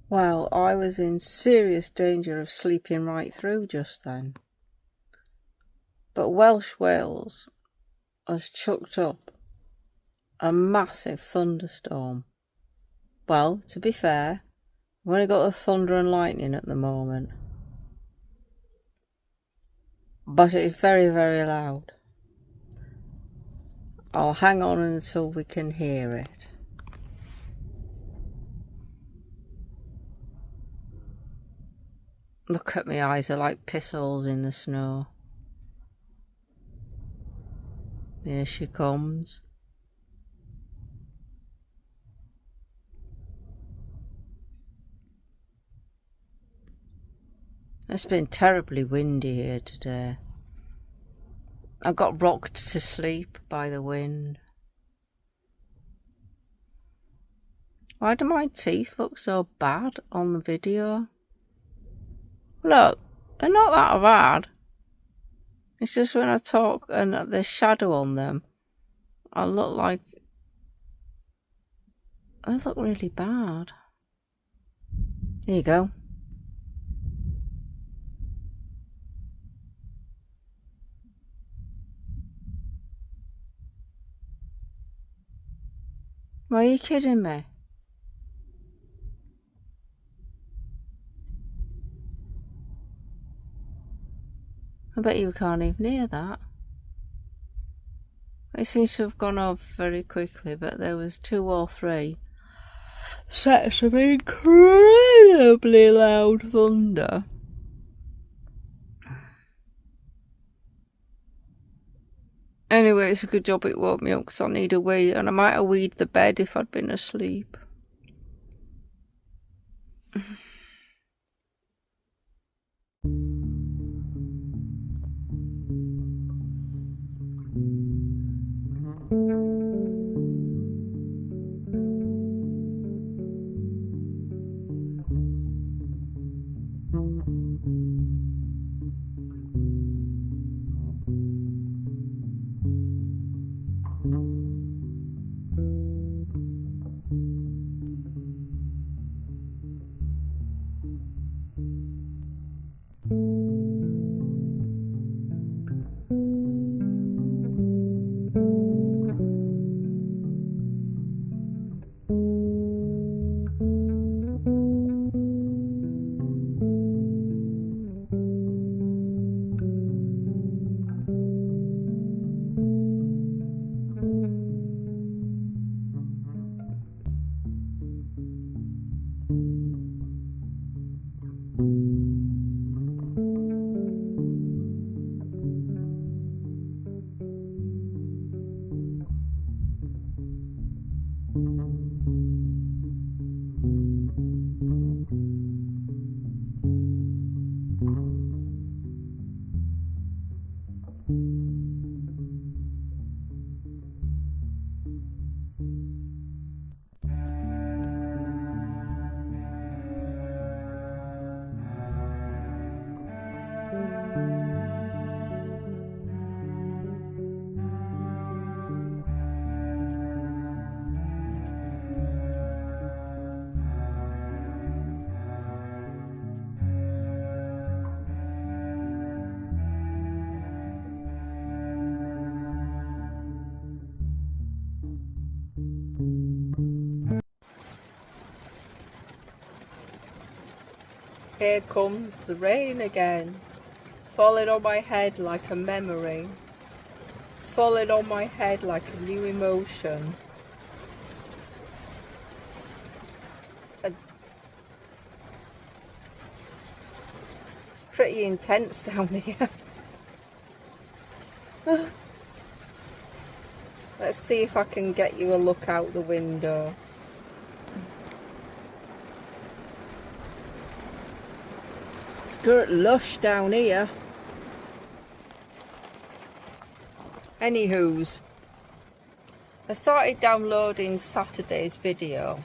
Well, I was in serious danger of sleeping right through just then. But Welsh Wales has chucked up a massive thunderstorm. Well, to be fair, we've only got the thunder and lightning at the moment. But it's very, very loud. I'll hang on until we can hear it. Look at my eyes, they're like piss holes in the snow. Here she comes. It's been terribly windy here today. I got rocked to sleep by the wind. Why do my teeth look so bad on the video? Look, they're not that bad. It's just when I talk and there's shadow on them, I look like... I look really bad. Here you go. Why are you kidding me? I bet you can't even hear that. It seems to have gone off very quickly, but there was 2 or 3 sets of incredibly loud thunder. Anyway, it's a good job it woke me up because I need a wee, and I might have weed the bed if I'd been asleep. Here comes the rain again, falling on my head like a memory, falling on my head like a new emotion. It's pretty intense down here. Let's see if I can get you a look out the window. It's lush down here. Anywho's, I started downloading Saturday's video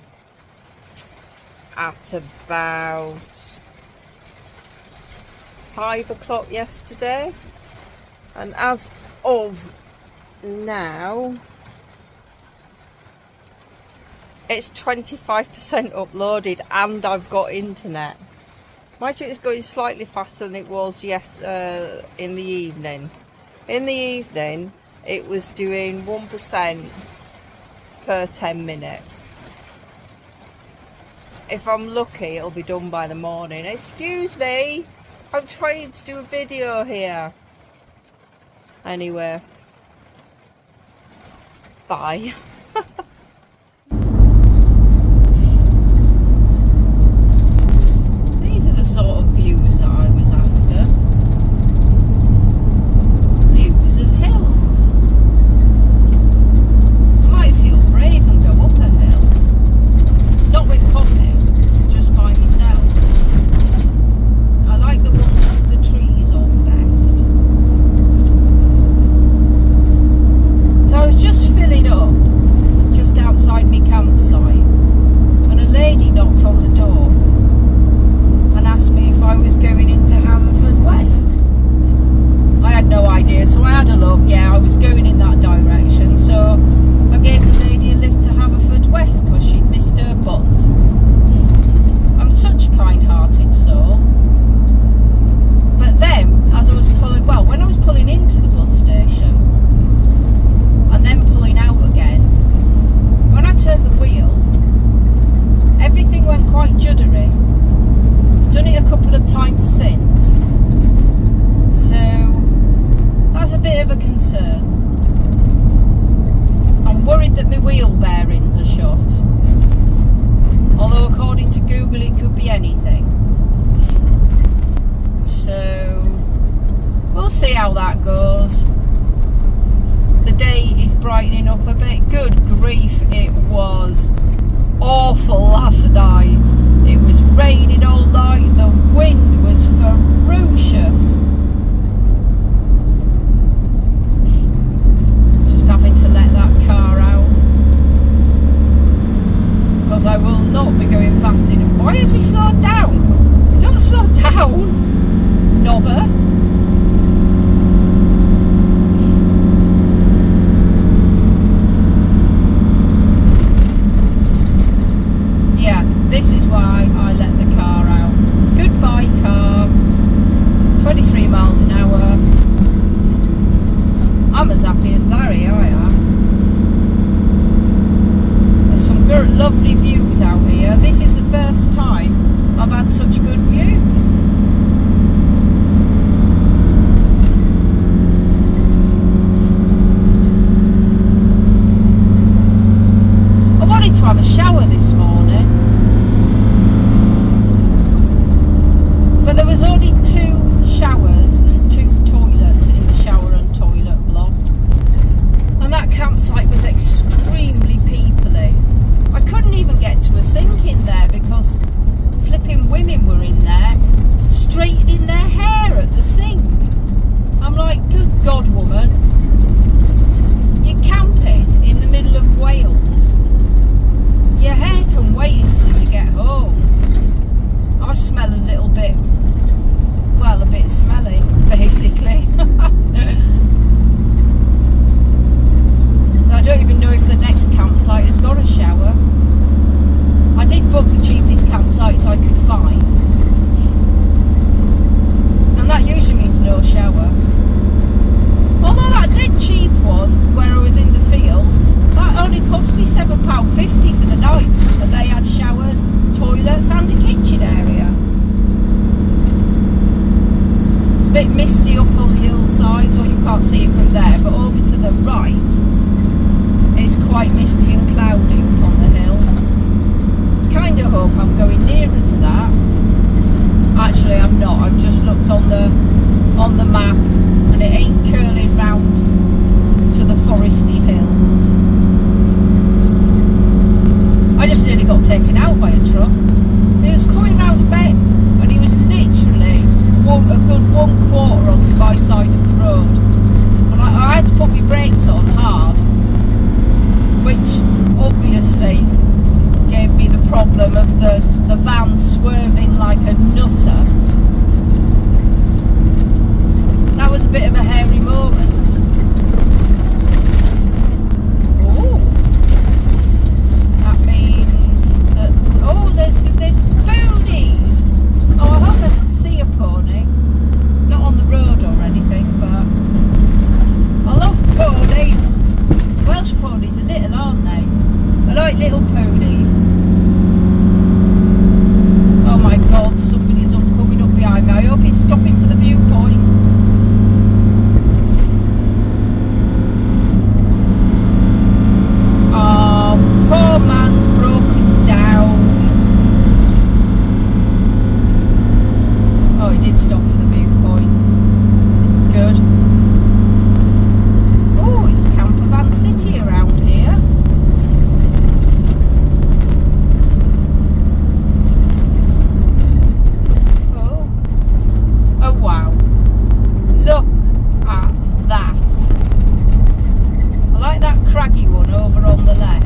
at about 5 o'clock yesterday, and as of now It's 25% uploaded and I've got internet. Mind you, it's going slightly faster than it was in the evening. In the evening, it was doing 1% per 10 minutes. If I'm lucky, it'll be done by the morning. Excuse me, I'm trying to do a video here. Anyway, bye. These are the sort of views that I was after. Views of hills. I might feel brave and go up a hill. Not with Poppy, just by myself. I like the ones with the trees on best. So I was just filling up, just outside my campsite, and a lady knocked on the door and asked me if I was going into Haverfordwest. I had no idea, so I had a look. Yeah, I was going in that direction, so I gave the lady a lift to Haverfordwest because she'd missed her bus. I'm such a kind-hearted soul. But then, as I was pulling, well, when I was pulling into the bus station and then pulling out again, when I turned the wheel, everything went quite juddery. I've done it a couple of times since, so that's a bit of a concern. I'm worried that my wheel bearings are shot, although according to Google it could be anything. So we'll see how that goes. The day is brightening up a bit. Good grief, it was awful last night. It was raining all night, the wind was ferocious. Just having to let that car out, because I will not be going fast enough. Why has he slowed down? Don't slow down, knobber. Yeah, this is why I let the car out. Goodbye car. 23 miles an hour. I'm as happy as Larry, I am. There's some good, lovely views out here. This is the first time I've had such good views. I wanted to have a shower this morning, but there was only 2 showers and 2 toilets in the shower and toilet block, and that campsite was extremely peoply. I couldn't even get to a sink in there because flipping women were in there straightening their hair at the sink. I'm like, good God, woman, you're camping in the middle of Wales. Your hair can wait until you get home. I smell a little bit, well, a bit smelly, basically. So I don't even know if the next campsite has got a shower. I did book the cheapest campsites I could find, and that usually means no shower. Although that dead cheap one, where I was in the field, that only cost me £7.50 for the night, and they had showers, toilets and a kitchen area. It's a bit misty up on the hillside, or you can't see it from there, but over to the right it's quite misty and cloudy up on the hill. Kind of hope I'm going nearer to that. Actually I'm not, I've just looked on the map and it ain't curling round to the foresty hills. I just nearly got taken out by a truck. He was coming round the bend and he was literally a good 1/4 onto my side of the road, and I had to put my brakes on hard, which obviously gave me the problem of the van swerving like a nutter. That was a bit of a hairy moment. Oh, that means I like little ponies. Oh my god, somebody's coming up behind me. I hope he's stopping for the viewpoint. Oh, poor man's broken down. Oh, he did stop for the viewpoint. Good. Oh, it's Campervan City around here. Oh wow, look at that. I like that craggy one over on the left,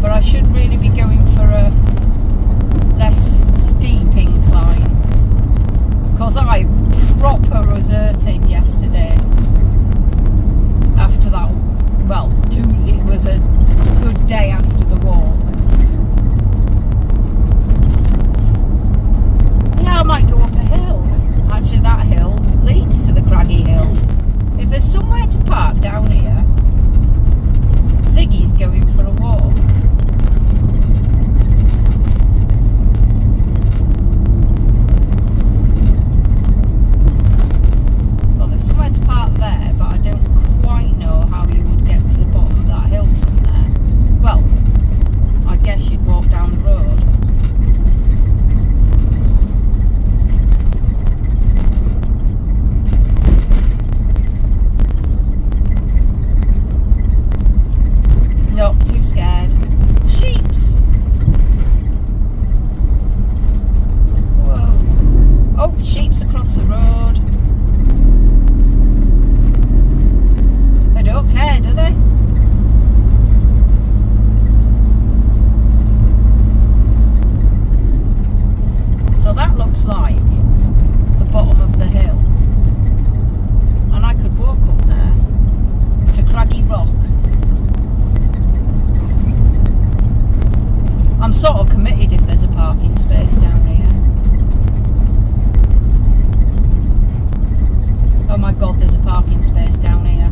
but I should really be going for a less steep incline, because I proper was hurting yesterday after that. Well, it was a good day after the walk. I might go up a hill. Actually, that hill leads to the craggy hill. If there's somewhere to park down here, Ziggy's going for a walk. Well, there's somewhere to park there, but I don't quite know how you would get to the bottom of that hill from there. Well, I guess you'd walk down the road. Nope, too scared. Sheeps! Whoa. Oh, sheeps across the road. They don't care, do they? So that looks like the bottom of the hill. And I could walk up there to Craggy Rock. I'm sort of committed if there's a parking space down here. Oh my god, there's a parking space down here.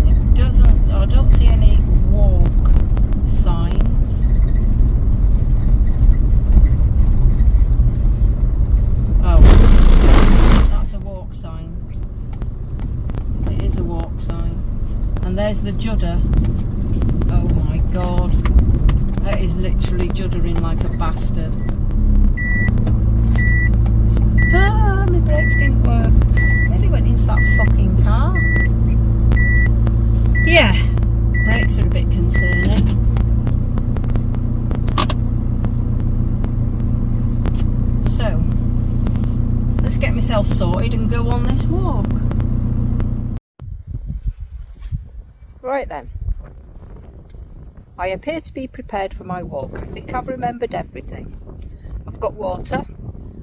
It doesn't, I don't see any walk signs. Oh. That's a walk sign. It is a walk sign. And there's the judder. Oh my god. That is literally juddering like a bastard. Ah, my brakes didn't work. Really went into that fucking car. Yeah, brakes are a bit concerning. So, let's get myself sorted and go on this walk. Right then. I appear to be prepared for my walk. I think I've remembered everything. I've got water.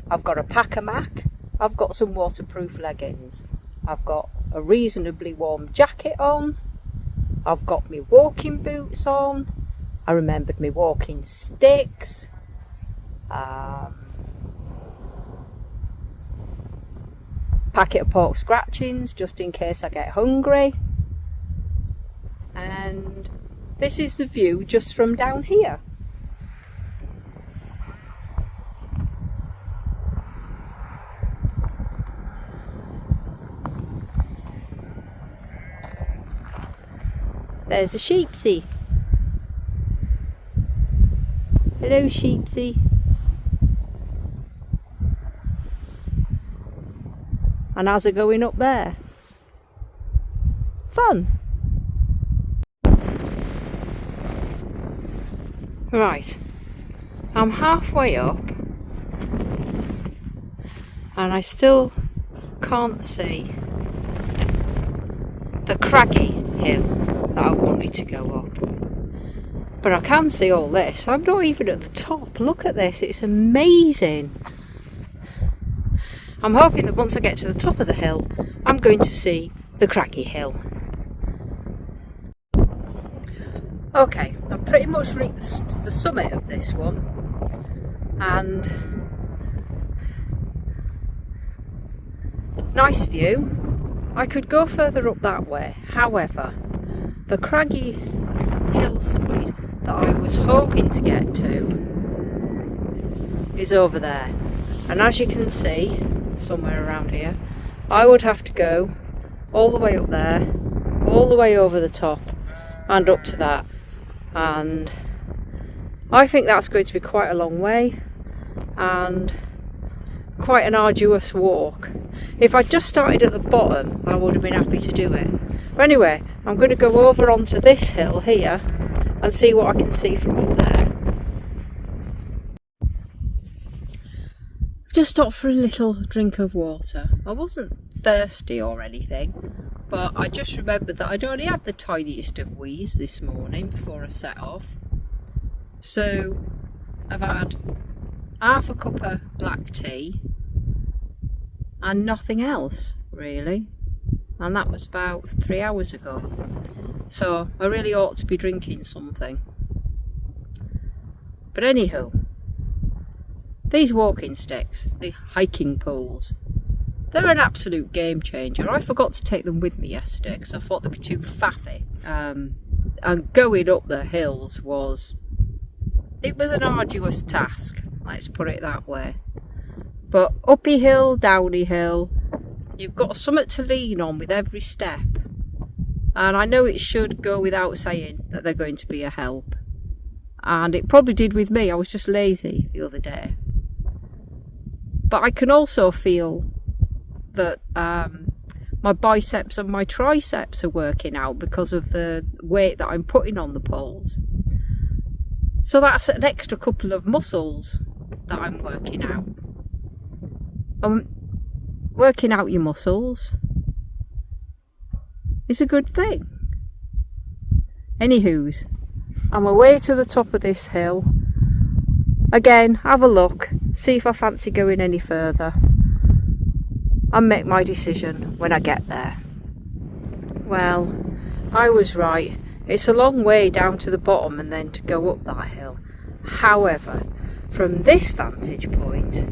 I've got a pack-a Mac. I've got some waterproof leggings. I've got a reasonably warm jacket on. I've got my walking boots on. I remembered my walking sticks. Packet of pork scratchings just in case I get hungry. And this is the view just from down here. There's a sheepsy. Hello, sheepsy. And how's it going up there? Fun. Right, I'm halfway up and I still can't see the craggy hill that I wanted to go up. But I can see all this. I'm not even at the top. Look at this, it's amazing. I'm hoping that once I get to the top of the hill, I'm going to see the craggy hill. Okay, I've pretty much reached the summit of this one, and Nice view. I could go further up that way. However, the craggy hillside that I was hoping to get to is over there. And as you can see, somewhere around here, I would have to go all the way up there, all the way over the top and up to that. And I think that's going to be quite a long way and quite an arduous walk. If I'd just started at the bottom, I would have been happy to do it. But anyway, I'm going to go over onto this hill here and see what I can see from up there. Just stopped for a little drink of water. I wasn't thirsty or anything, but I just remembered that I'd only had the tiniest of wheeze this morning before I set off. So I've had half a cup of black tea and nothing else really, and that was about 3 hours ago. So I really ought to be drinking something. But anywho, these walking sticks, the hiking poles, they're an absolute game changer. I forgot to take them with me yesterday because I thought they'd be too faffy. And going up the hills was an arduous task, let's put it that way. But uppy hill, downy hill, you've got something to lean on with every step. And I know it should go without saying that they're going to be a help. And it probably did with me. I was just lazy the other day. But I can also feel that my biceps and my triceps are working out because of the weight that I'm putting on the poles. So that's an extra couple of muscles that I'm working out. Working out your muscles is a good thing. Anywho's, I'm away to the top of this hill. Again, have a look, see if I fancy going any further, and make my decision when I get there. Well, I was right. It's a long way down to the bottom and then to go up that hill. However, from this vantage point,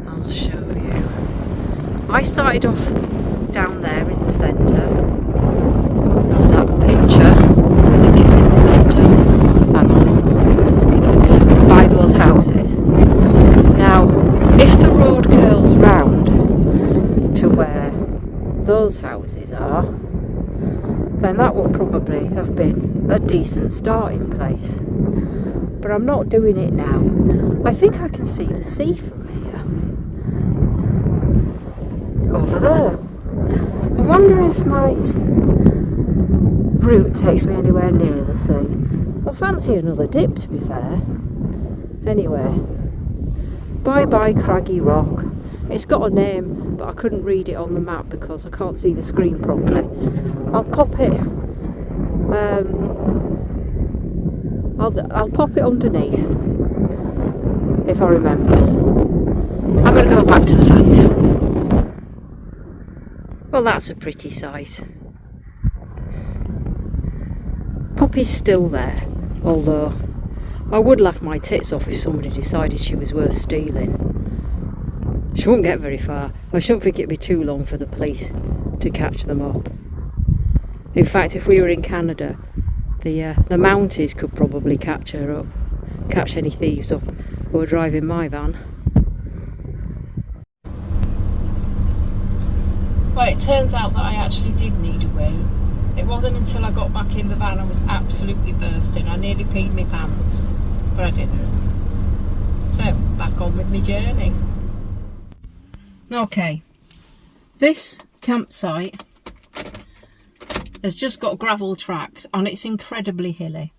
I'll show you. I started off down there in the centre of that picture. I think it's in the centre. Hang on, by those houses. Now, if the road curls round to where those houses are, then that would probably have been a decent starting place. But I'm not doing it now. I think I can see the sea from here. Over there. I wonder if my route takes me anywhere near the sea. I fancy another dip, to be fair. Anyway, bye bye Craggy Rock. It's got a name, but I couldn't read it on the map because I can't see the screen properly. I'll pop it. I'll pop it underneath if I remember. I'm going to go back to the van now. Well, that's a pretty sight. Poppy's still there, although I would laugh my tits off if somebody decided she was worth stealing. She won't get very far. I shouldn't think it'd be too long for the police to catch them up. In fact, if we were in Canada, the Mounties could probably catch her up, catch any thieves up who are driving my van. Well, it turns out that I actually did need a wee. It wasn't until I got back in the van I was absolutely bursting. I nearly peed my pants, but I didn't. So, back on with my journey. Okay, this campsite has just got gravel tracks and it's incredibly hilly.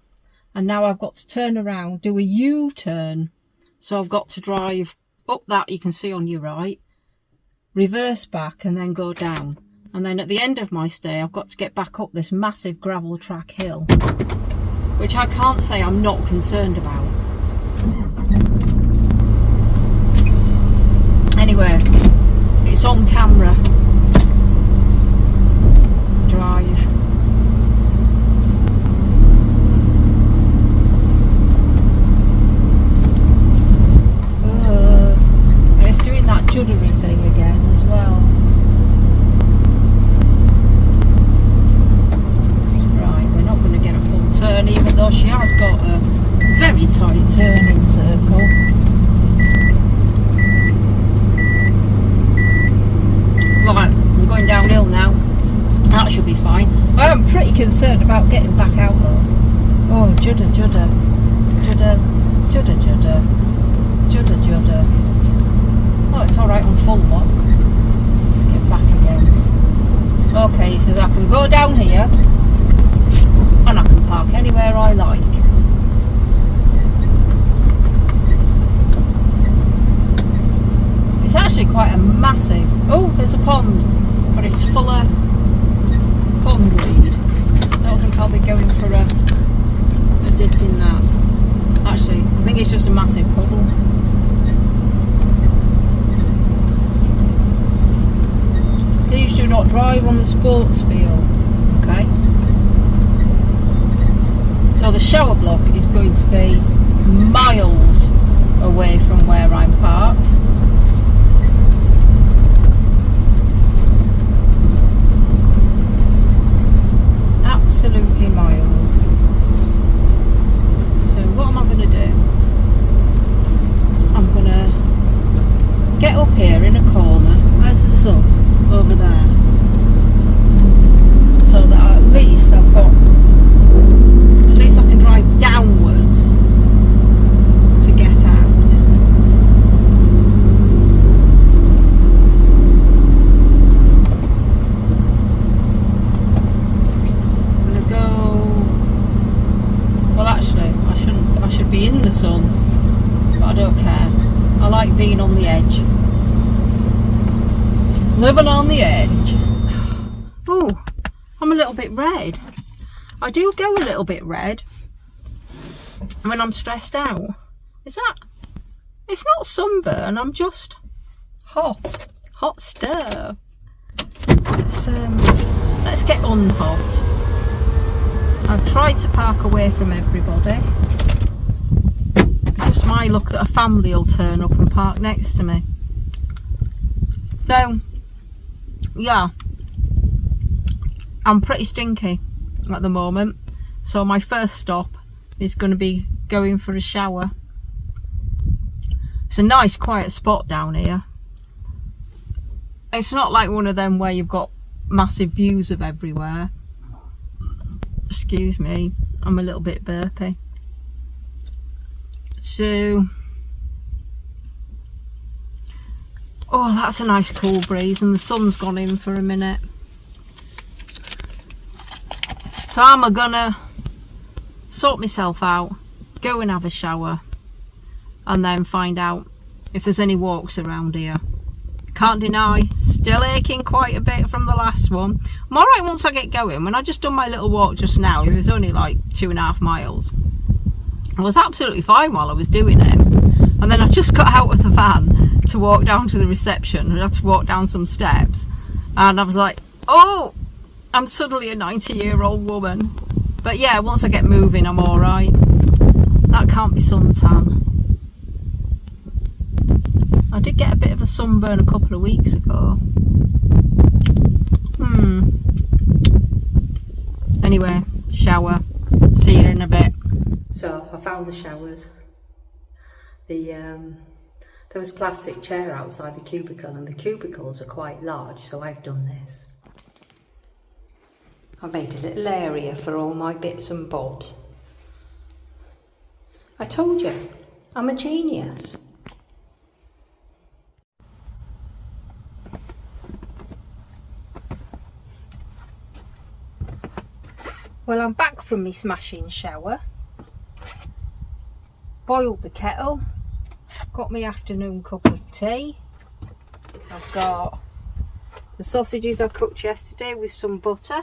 And now I've got to turn around, do a U-turn. So I've got to drive up that you can see on your right, reverse back and then go down. And then at the end of my stay, I've got to get back up this massive gravel track hill, which I can't say I'm not concerned about. Anyway, it's on camera. Drive. And it's doing that juddery thing again as well. concerned about getting back out though. Oh, judder, judder, judder, judder, judder, judder, judder. Oh, it's alright on full lock. Let's get back again. Okay, he says I can go down here and I can park anywhere I like. It's actually quite a massive... Oh, there's a pond, but it's full of pondweed. I don't think I'll be going for a dip in that. Actually, I think it's just a massive puddle. Please do not drive on the sports field. Okay. So the shower block is going to be miles away from where I'm parked. Absolutely miles. So what am I going to do? I'm going to get up here in a corner. Where's the sun? Over there. So that at least I've got... At least I can drive downwards to get out. I'm going to go... Well actually, I should be in the sun. But I don't care. I like being on the edge. Living on the edge. Oh, I'm a little bit red. I do go a little bit red when I'm stressed out. Is that... It's not sunburn, I'm just hot. Hot stuff. Let's get unhot. I've tried to park away from everybody. Just my luck that a family will turn up and park next to me. So... yeah, I'm pretty stinky at the moment, so my first stop is going to be going for a shower. It's a nice quiet spot down here. It's not like one of them where you've got massive views of everywhere. Excuse me, I'm a little bit burpy. So... oh, that's a nice cool breeze and the sun's gone in for a minute. So I'm gonna sort myself out, go and have a shower and then find out if there's any walks around here. Can't deny, still aching quite a bit from the last one. I'm alright once I get going. When I just done my little walk just now, it was only like 2.5 miles. I was absolutely fine while I was doing it. And then I just got out of the van to walk down to the reception. I had to walk down some steps. And I was like, oh, I'm suddenly a 90-year-old woman. But yeah, once I get moving, I'm alright. That can't be suntan. I did get a bit of a sunburn a couple of weeks ago. Anyway, shower. See you in a bit. So, I found the showers. There was a plastic chair outside the cubicle, and the cubicles are quite large, so I've done this. I've made a little area for all my bits and bobs. I told you, I'm a genius. Well, I'm back from my smashing shower. Boiled the kettle. Got my afternoon cup of tea. I've got the sausages I cooked yesterday with some butter.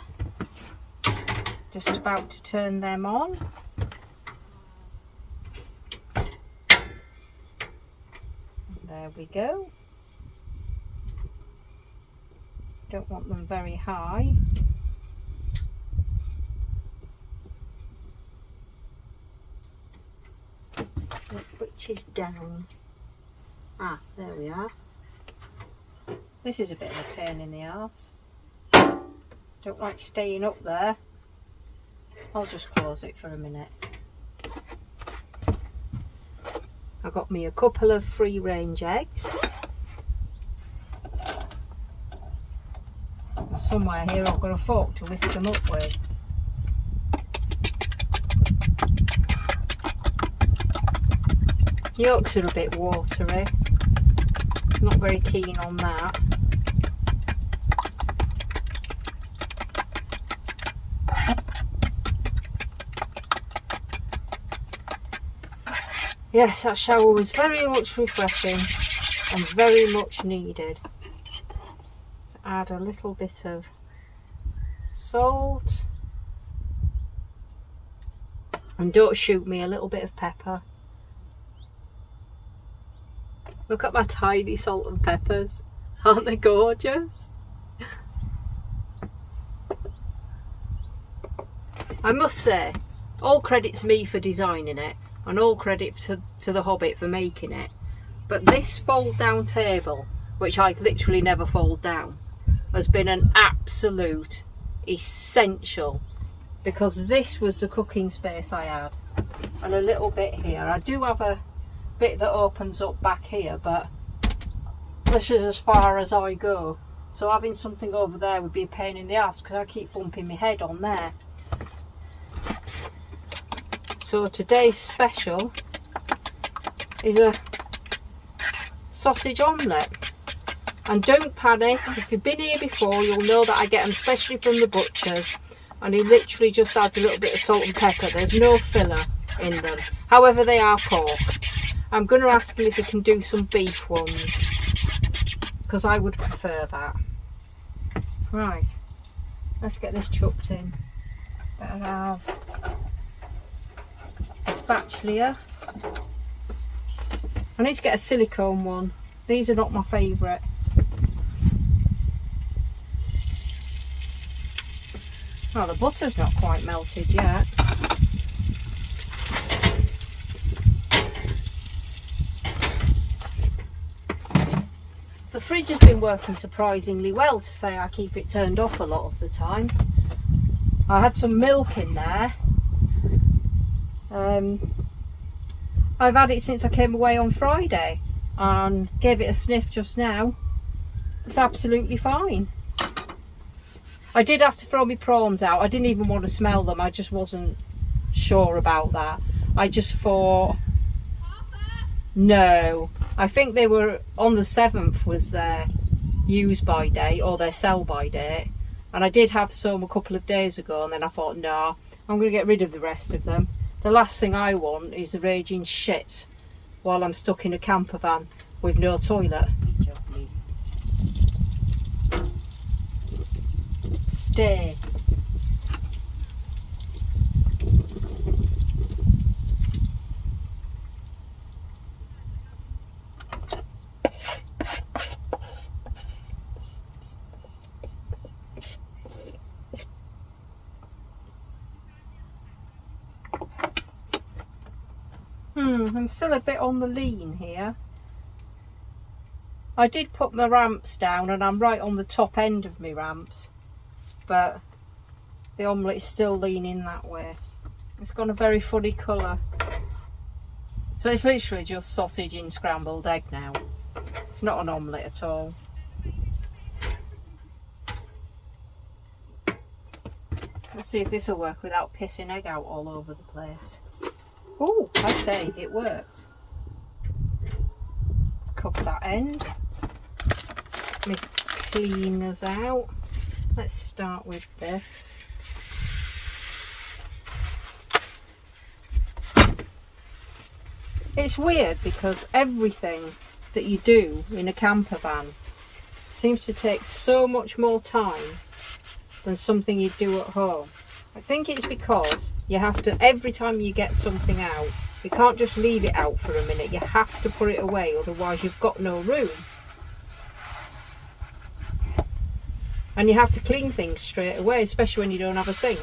Just about to turn them on. There we go. Don't want them very high. Which is down. Ah, there we are. This is a bit of a pain in the arse. Don't like staying up there. I'll just close it for a minute. I got me a couple of free range eggs. Somewhere here I've got a fork to whisk them up with. Yolks are a bit watery. Not very keen on that. Yes, that shower was very much refreshing and very much needed. So add a little bit of salt. And don't shoot me, a little bit of pepper. Look at my tiny salt and peppers. Aren't they gorgeous? I must say, all credit to me for designing it, and all credit to the Hobbit for making it. But this fold down table, which I literally never fold down, has been an absolute essential, because this was the cooking space I had, and a little bit here. I do have a bit that opens up back here, but this is as far as I go, so having something over there would be a pain in the ass because I keep bumping my head on there. So today's special is a sausage omelette, and don't panic, if you've been here before you'll know that I get them specially from the butchers, and he literally just adds a little bit of salt and pepper. There's no filler in them, however they are pork. I'm going to ask him if he can do some beef ones, because I would prefer that. Right, let's get this chucked in. Better have a spatula. I need to get a silicone one. These are not my favourite. Oh, the butter's not quite melted yet. The fridge has been working surprisingly well, to say I keep it turned off a lot of the time. I had some milk in there. I've had it since I came away on Friday and gave it a sniff just now. It's absolutely fine. I did have to throw my prawns out. I didn't even want to smell them. I just wasn't sure about that. I just thought, no. I think they were on the 7th was their use by date, or their sell by date. And I did have some a couple of days ago, and then I thought, nah, I'm going to get rid of the rest of them. The last thing I want is a raging shit while I'm stuck in a camper van with no toilet. Stay. I'm still a bit on the lean here. I did put my ramps down and I'm right on the top end of my ramps, but the omelette is still leaning that way. It's got a very funny colour. So it's literally just sausage and scrambled egg now. It's not an omelette at all. Let's see if this will work without pissing egg out all over the place. Oh, I say it worked. Let's cook that end. My cleaners out. Let's start with this. It's weird because everything that you do in a camper van seems to take so much more time than something you do at home. I think it's because you have to, every time you get something out, you can't just leave it out for a minute. You have to put it away, otherwise you've got no room. And you have to clean things straight away, especially when you don't have a sink.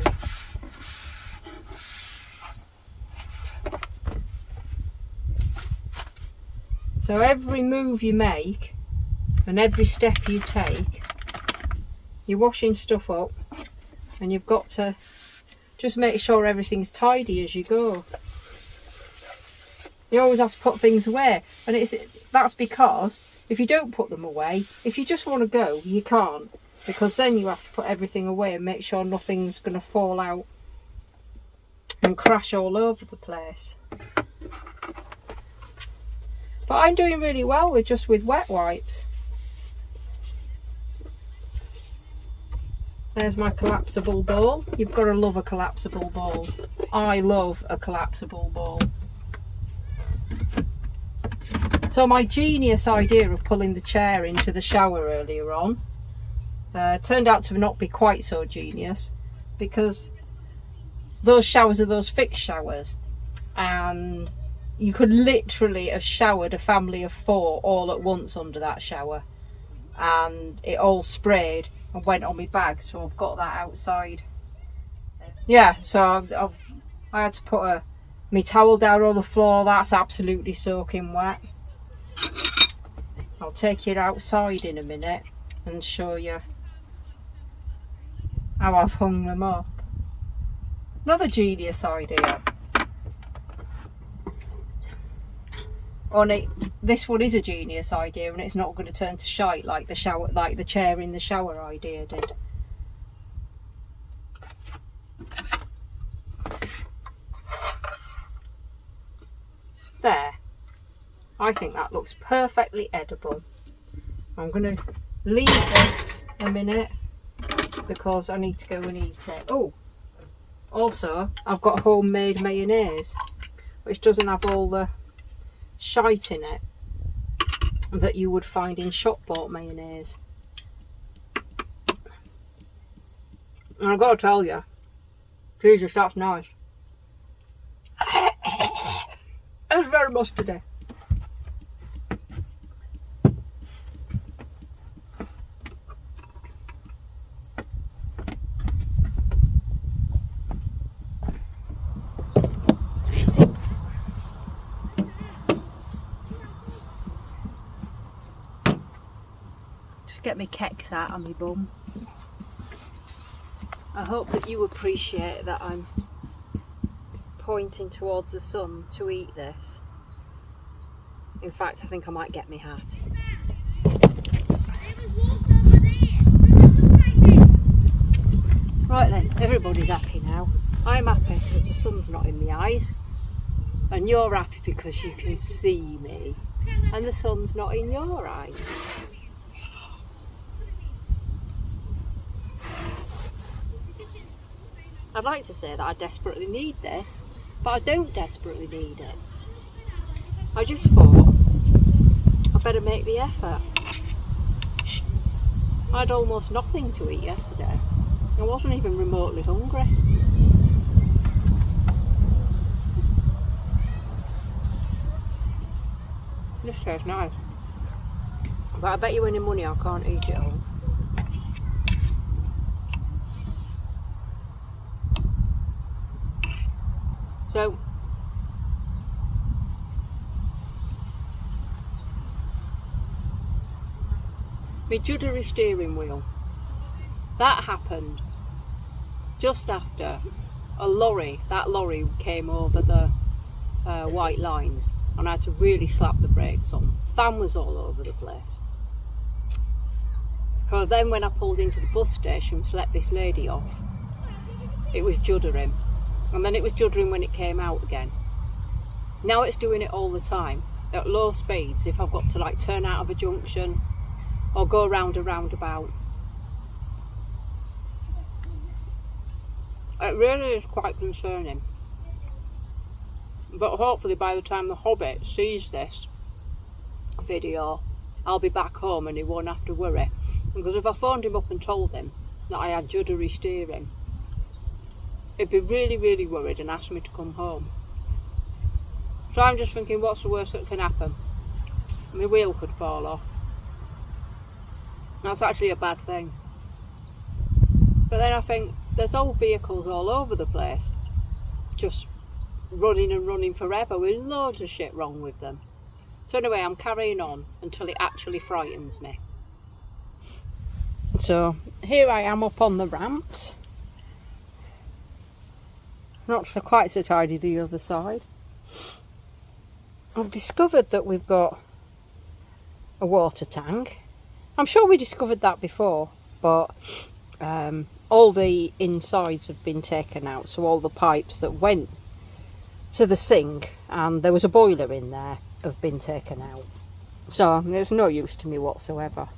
So every move you make and every step you take, you're washing stuff up, and you've got to just make sure everything's tidy as you go. You always have to put things away, and that's because if you don't put them away, if you just want to go, you can't, because then you have to put everything away and make sure nothing's going to fall out and crash all over the place. But I'm doing really well with wet wipes. There's my collapsible bowl. You've got to love a collapsible bowl. I love a collapsible bowl. So my genius idea of pulling the chair into the shower earlier on turned out to not be quite so genius, because those showers are those fixed showers, and you could literally have showered a family of 4 all at once under that shower, and it all sprayed and went on my bag. So I've got that outside. Yeah, so I had to put my towel down on the floor. That's absolutely soaking wet. I'll take you outside in a minute and show you how I've hung them up. Another genius idea. Only this one is a genius idea, and it's not going to turn to shite like the chair in the shower idea did. There. I think that looks perfectly edible. I'm going to leave this a minute because I need to go and eat it. Oh, also I've got homemade mayonnaise, which doesn't have all the shite in it that you would find in shop bought mayonnaise. And I've got to tell you, Jesus, that's nice. It's very mustardy. Get my keks out on my bum. I hope that you appreciate that I'm pointing towards the sun to eat this. In fact, I think I might get my hat. Right then, everybody's happy now. I'm happy because the sun's not in my eyes, and you're happy because you can see me and the sun's not in your eyes. I'd like to say that I desperately need this, but I don't desperately need it. I just thought I better make the effort. I had almost nothing to eat yesterday. I wasn't even remotely hungry. This tastes nice, but I bet you any money I can't eat it all. So, my juddery steering wheel, that happened just after that lorry came over the white lines, and I had to really slap the brakes on. Fan was all over the place. So then when I pulled into the bus station to let this lady off, it was juddering. And then it was juddering when it came out again. Now it's doing it all the time at low speeds if I've got to like turn out of a junction or go around a roundabout. It really is quite concerning. But hopefully by the time the Hobbit sees this video, I'll be back home and he won't have to worry. Because if I phoned him up and told him that I had juddery steering, he'd be really, really worried and ask me to come home. So I'm just thinking, what's the worst that can happen? My wheel could fall off. That's actually a bad thing. But then I think, there's old vehicles all over the place, just running and running forever with loads of shit wrong with them. So anyway, I'm carrying on until it actually frightens me. So here I am up on the ramps. Not so quite so tidy the other side. I've discovered that we've got a water tank. I'm sure we discovered that before, but all the insides have been taken out, so all the pipes that went to the sink, and there was a boiler in there, have been taken out. So there's no use to me whatsoever.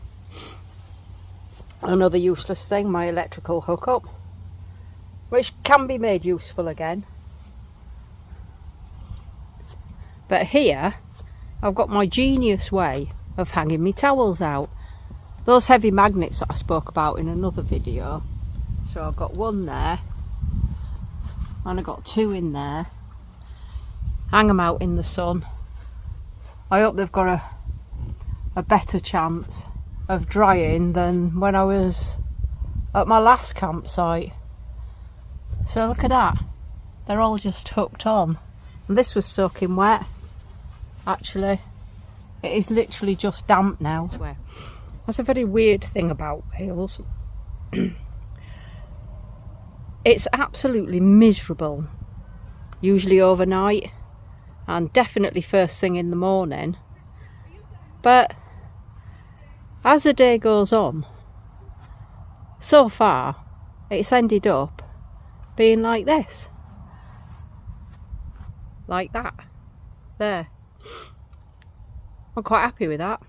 Another useless thing, my electrical hookup, which can be made useful again. But here I've got my genius way of hanging my towels out. Those heavy magnets that I spoke about in another video. So I've got one there and I've got two in there. Hang them out in the sun. I hope they've got a better chance of drying than when I was at my last campsite. So look at that, they're all just hooked on. And this was soaking wet. Actually, it is literally just damp now. That's a very weird thing about Wales. It's absolutely miserable, usually overnight and definitely first thing in the morning. But as the day goes on, so far it's ended up being like this. Like that. There. I'm quite happy with that.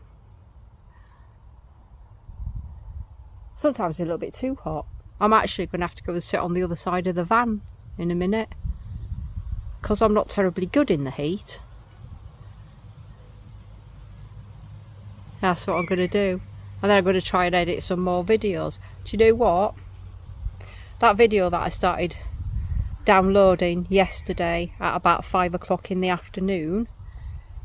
Sometimes a little bit too hot. I'm actually going to have to go and sit on the other side of the van in a minute, because I'm not terribly good in the heat. That's what I'm going to do. And then I'm going to try and edit some more videos. Do you know what? That video that I started downloading yesterday at about 5 o'clock in the afternoon,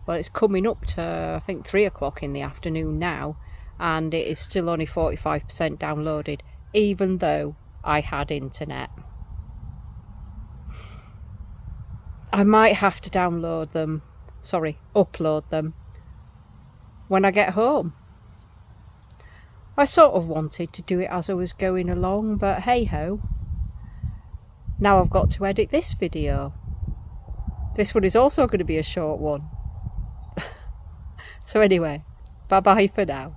well, it's coming up to I think 3 o'clock in the afternoon now, and it is still only 45% downloaded, even though I had internet. I might have to upload them when I get home. I sort of wanted to do it as I was going along, but hey ho, now I've got to edit this video. This one is also going to be a short one. So anyway, bye bye for now.